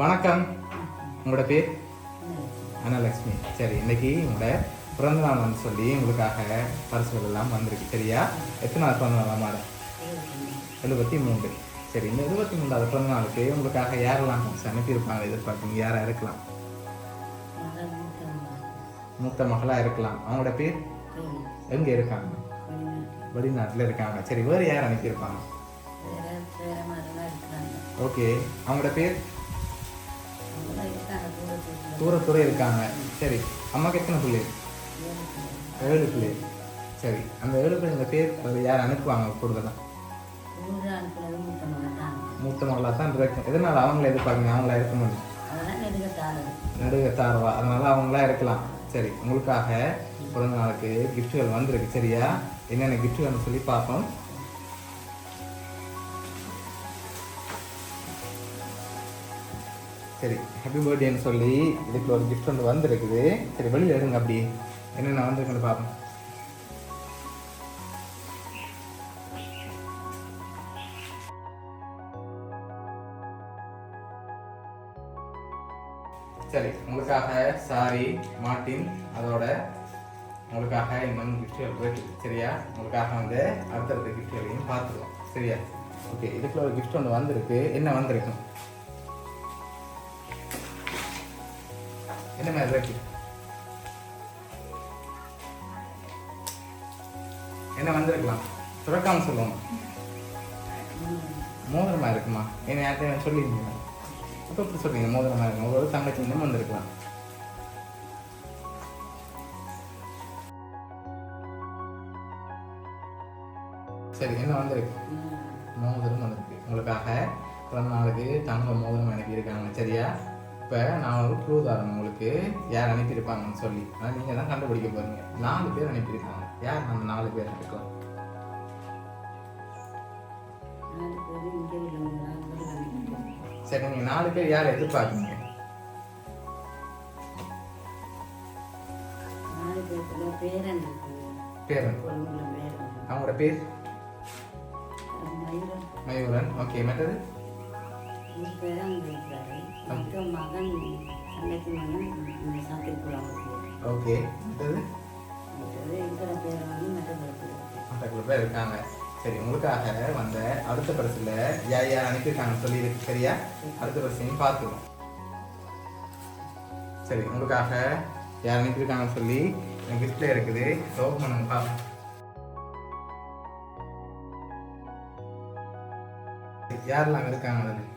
வணக்கம். உங்களோட பேர்? அனலக்ஷ்மி. சரி, இன்னைக்கு உங்களோட பிறந்த நாள் சொல்லி உங்களுக்காக பரிசுகள் எல்லாம் வந்திருக்கு. சரியா? எத்தனாவது பிறந்த நாள் மாட? 73. சரி, இந்த 73வது பிறந்த நாளுக்கு உங்களுக்காக யாரெல்லாம் அனுப்பியிருப்பாங்க எதிர்பார்ப்பீங்க? யாராக இருக்கலாம்? மூத்த மகளாக இருக்கலாம். அவங்களோட பேர் எங்கே இருக்காங்க? வெளிநாட்டில் இருக்காங்க. சரி, வேறு யார் அனுப்பியிருப்பாங்க? ஓகே, அவங்களோட பேர்? தூரத்தூர இருக்காங்க. சரி, அம்மாக்கு எத்தனை பிள்ளை? 7 பிள்ளை. சரி, அந்த 7 பிள்ளைங்க பேர் யார் அனுப்புவாங்க கூடுதலாக? மூத்த மகளாக தான் இருக்கும். எதனால அவங்கள எதிர்பார்க்குங்க? அவங்களா இருக்க முடியும்? நடுகத்தாரவா, அதனால அவங்களா இருக்கலாம். சரி, உங்களுக்காக பிறந்த நாளுக்கு கிஃப்ட்டுகள் வந்திருக்கு. சரியா? என்னென்ன கிஃப்ட்டுகள்னு சொல்லி பார்ப்போம். சரி, ஹாப்பி பர்த்டேன்னு சொல்லி இதுக்கு ஒரு கிஃப்ட் ஒன்று வந்திருக்குது. சரி, வெளியில் எடுங்க. அப்படி என்னென்ன வந்திருக்குன்னு பார்ப்போம். சரி, உங்களுக்காக சாரி மார்ட்டின், அதோட உங்களுக்காக இன்னும் கிஃப்ட்கள் இருக்கு. சரியா? உங்களுக்காக அடுத்தடுத்த கிஃப்ட்களையும் பார்த்துருவோம். சரியா? ஓகே, இதுக்குள்ள ஒரு கிஃப்ட் ஒன்று வந்திருக்கு. என்ன வந்திருக்கு? என்ன மாதிரி இருக்கு? என்ன வந்திருக்கலாம்? துறக்காம சொல்லுவோம். மோதிரமா இருக்குமா? என்ன யார்கிட்ட சொல்லியிருந்தீங்க? இப்போ எப்படி சொல்றீங்க மோதிரமா இருக்கு? உங்களோட தங்கச்சி இன்னும் வந்திருக்கலாம். சரி, என்ன வந்திருக்கு? மோதிரம் வந்திருக்கு. உங்களுக்காக பிறந்த நாளுக்கு தங்க மோதிரம் அனுப்பியிருக்காங்க. சரியா? இப்போ நான் ஒரு க்ளூ தரேன் உங்களுக்கு, யார் அனுப்பியிருப்பாங்கன்னு சொல்லி. ஆனால் நீங்கள் தான் கண்டுபிடிக்க போறீங்க. 4 பேர் அனுப்பியிருக்காங்க. யார் அந்த 4 பேர் இருக்கலாம்? சரி, நீங்கள் 4 பேர் யாரை எதிர்பார்க்குறீங்க? பேரன். அவங்களோட பேர்? மயூரன். ஓகே, மற்றது? ஓகே, மற்றது? மற்ற பேர் இருக்காங்க. சரி, உங்களுக்காக வந்த அடுத்த பரிசுல யார் யார் அனுப்பியிருக்காங்கன்னு சொல்லி இருக்கு. சரியா? அடுத்த பரிசையும் பார்த்துருவோம். சரி, உங்களுக்காக யார் அனுப்பியிருக்காங்கன்னு சொல்லி கிஃப்ட்ல இருக்குது. ஓப்பன் பண்ணுங்க பார்ப்போம். யாரெல்லாம் இருக்காங்க அதில்?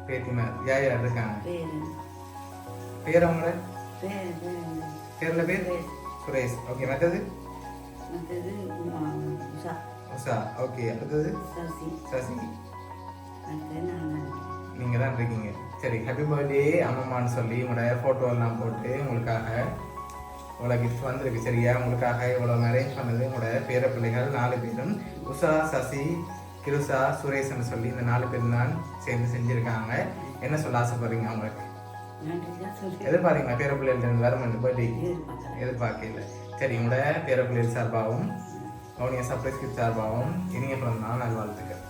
பேத்திமார். யார் யார் இருக்காங்க? பேர் அவங்கள பேர்ல பேர்? சுரேஷ். ஓகே, மற்றது? உஷா. ஓகே, அடுத்தது? சசி. நீங்க தான் இருக்கீங்க. சரி, ஹாப்பி பர்த்டே அம்மம்மான்னு சொல்லி உங்களோட ஃபோட்டோ எல்லாம் போட்டு உங்களுக்காக இவ்வளோ கிஃப்ட் வந்திருக்கு. சரியா? உங்களுக்காக இவ்வளோ அரேஞ்ச் பண்ணது உங்களோட பேர பிள்ளைகள் 4 பேரும். உஷா, சசி, கிருஷா, சுரேஷ்ன்னு சொல்லி இந்த 4 பேரும் தான் சேர்ந்து செஞ்சுருக்காங்க. என்ன சொல்ல ஆசைப்படுறீங்க அவங்களுக்கு? எதிர்பார்த்தீங்களா பேர பிள்ளைகள் வரும் இந்த பர்த்டே? எதிர்பார்க்கல. சரி, உங்களோட பேர பிள்ளைகள் சார்பாகவும் அவனிய சர்ப்ரைஸ் கிஃப்ட் சார்பாகவும் இனிய பிறந்த நாள் நல்வாழ்த்துக்கள்.